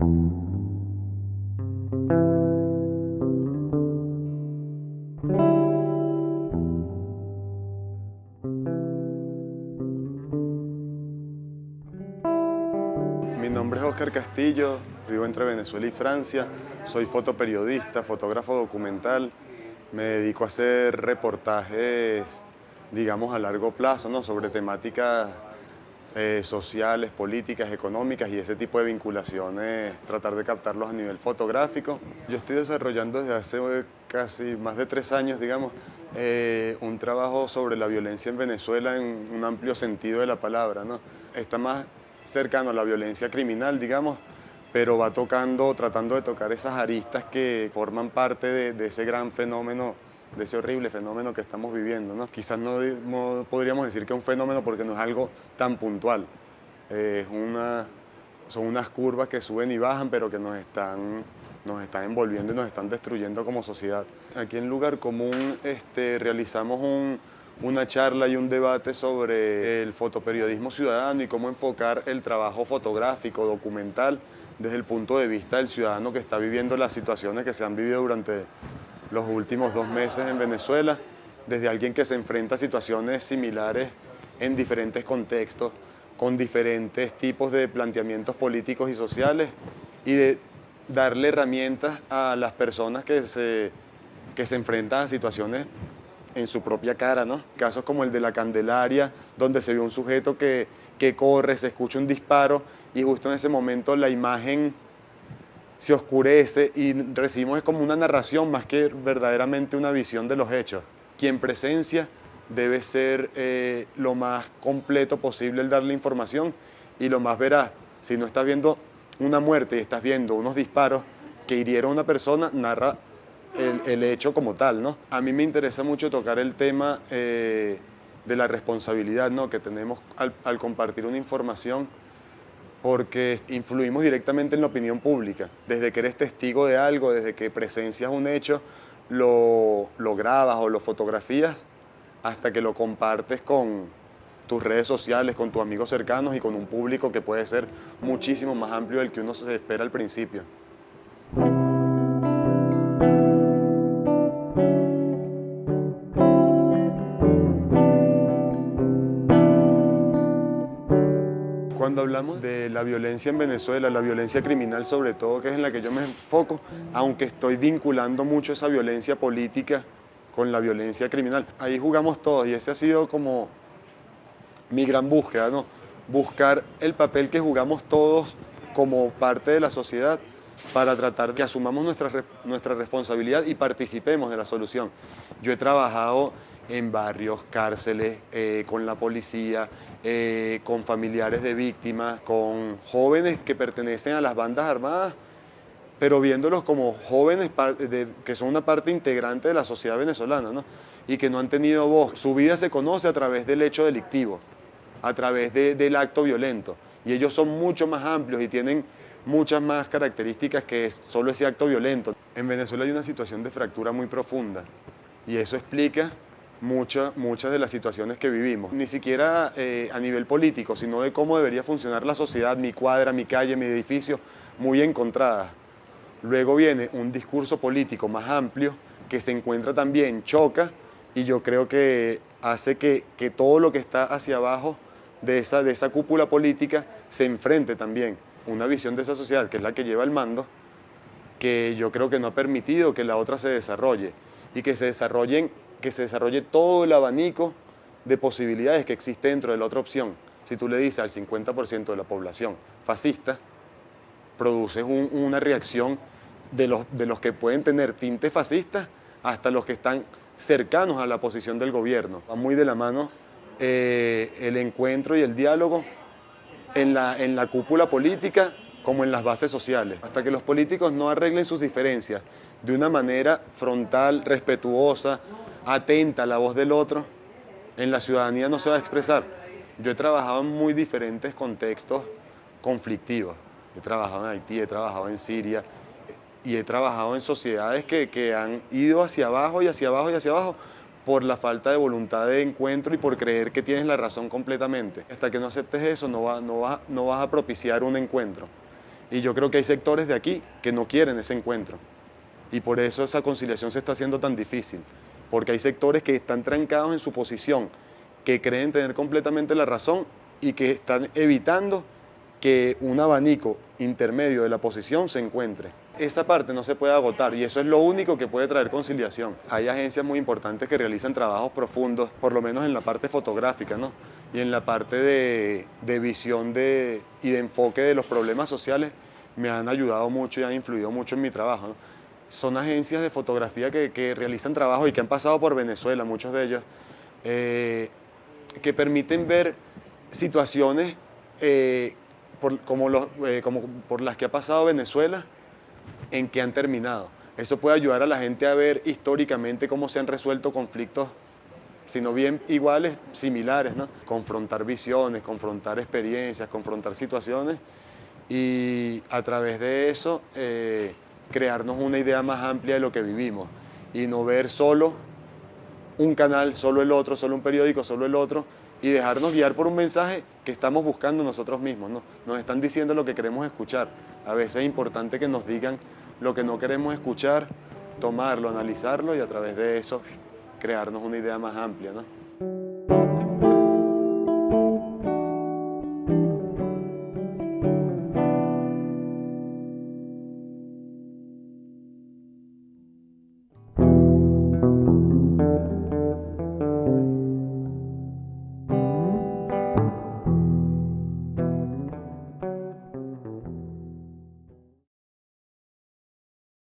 Mi nombre es Oscar Castillo, vivo entre Venezuela y Francia, soy fotoperiodista, fotógrafo documental, me dedico a hacer reportajes, digamos, a largo plazo, ¿no? Sobre temáticas sociales, políticas, económicas y ese tipo de vinculaciones, tratar de captarlos a nivel fotográfico. Yo estoy desarrollando desde hace casi más de 3 años, digamos, un trabajo sobre la violencia en Venezuela en un amplio sentido de la palabra, ¿no? Está más cercano a la violencia criminal, digamos, pero va tocando, tratando de tocar esas aristas que forman parte de ese gran fenómeno, de ese horrible fenómeno que estamos viviendo, ¿no? Quizás no podríamos decir que es un fenómeno porque no es algo tan puntual. Son unas curvas que suben y bajan, pero que nos están envolviendo y nos están destruyendo como sociedad. Aquí en Lugar Común realizamos una charla y un debate sobre el fotoperiodismo ciudadano y cómo enfocar el trabajo fotográfico, documental, desde el punto de vista del ciudadano que está viviendo las situaciones que se han vivido durante los últimos 2 meses en Venezuela, desde alguien que se enfrenta a situaciones similares en diferentes contextos, con diferentes tipos de planteamientos políticos y sociales, y de darle herramientas a las personas que se enfrentan a situaciones en su propia cara, ¿no? Casos como el de la Candelaria, donde se vio un sujeto que corre, se escucha un disparo y justo en ese momento la imagen se oscurece y recibimos como una narración más que verdaderamente una visión de los hechos. Quien presencia debe ser lo más completo posible el darle información y lo más veraz. Si no estás viendo una muerte y estás viendo unos disparos que hirieron a una persona, narra el hecho como tal, ¿no? A mí me interesa mucho tocar el tema de la responsabilidad, ¿no? Que tenemos al compartir una información, porque influimos directamente en la opinión pública. Desde que eres testigo de algo, desde que presencias un hecho, lo grabas o lo fotografías, hasta que lo compartes con tus redes sociales, con tus amigos cercanos y con un público que puede ser muchísimo más amplio del que uno se espera al principio. Cuando hablamos de la violencia en Venezuela, la violencia criminal sobre todo, que es en la que yo me enfoco, aunque estoy vinculando mucho esa violencia política con la violencia criminal, ahí jugamos todos y ese ha sido como mi gran búsqueda, ¿no? Buscar el papel que jugamos todos como parte de la sociedad para tratar de que asumamos nuestra responsabilidad y participemos de la solución. Yo he trabajado en barrios, cárceles, con la policía, con familiares de víctimas, con jóvenes que pertenecen a las bandas armadas, pero viéndolos como jóvenes que son una parte integrante de la sociedad venezolana, ¿no? Y que no han tenido voz. Su vida se conoce a través del hecho delictivo, a través del acto violento. Y ellos son mucho más amplios y tienen muchas más características que solo ese acto violento. En Venezuela hay una situación de fractura muy profunda y eso explica muchas de las situaciones que vivimos. Ni siquiera a nivel político, sino de cómo debería funcionar la sociedad, mi cuadra, mi calle, mi edificio, muy encontradas. Luego viene un discurso político más amplio que se encuentra también, choca, y yo creo que hace que todo lo que está hacia abajo de esa cúpula política se enfrente también. Una visión de esa sociedad, que es la que lleva el mando, que yo creo que no ha permitido que la otra se desarrolle y que se desarrolle todo el abanico de posibilidades que existe dentro de la otra opción. Si tú le dices al 50% de la población fascista, produces una reacción de los que pueden tener tintes fascistas hasta los que están cercanos a la posición del gobierno. Va muy de la mano el encuentro y el diálogo en la cúpula política como en las bases sociales. Hasta que los políticos no arreglen sus diferencias de una manera frontal, respetuosa, atenta a la voz del otro, en la ciudadanía no se va a expresar. Yo he trabajado en muy diferentes contextos conflictivos. He trabajado en Haití, he trabajado en Siria y he trabajado en sociedades que han ido hacia abajo y hacia abajo y hacia abajo por la falta de voluntad de encuentro y por creer que tienes la razón completamente. Hasta que no aceptes eso, no vas a propiciar un encuentro. Y yo creo que hay sectores de aquí que no quieren ese encuentro. Y por eso esa conciliación se está haciendo tan difícil. Porque hay sectores que están trancados en su posición, que creen tener completamente la razón y que están evitando que un abanico intermedio de la posición se encuentre. Esa parte no se puede agotar y eso es lo único que puede traer conciliación. Hay agencias muy importantes que realizan trabajos profundos, por lo menos en la parte fotográfica, ¿no? Y en la parte de visión y de enfoque de los problemas sociales me han ayudado mucho y han influido mucho en mi trabajo, ¿no? Son agencias de fotografía que realizan trabajo y que han pasado por Venezuela, muchos de ellos, que permiten ver situaciones como por las que ha pasado Venezuela, en que han terminado. Eso puede ayudar a la gente a ver históricamente cómo se han resuelto conflictos, si no bien iguales, similares, ¿no? Confrontar visiones, confrontar experiencias, confrontar situaciones y a través de eso crearnos una idea más amplia de lo que vivimos y no ver solo un canal, solo el otro, solo un periódico, solo el otro, y dejarnos guiar por un mensaje que estamos buscando nosotros mismos, ¿no? Nos están diciendo lo que queremos escuchar. A veces es importante que nos digan lo que no queremos escuchar, tomarlo, analizarlo y a través de eso crearnos una idea más amplia, ¿no?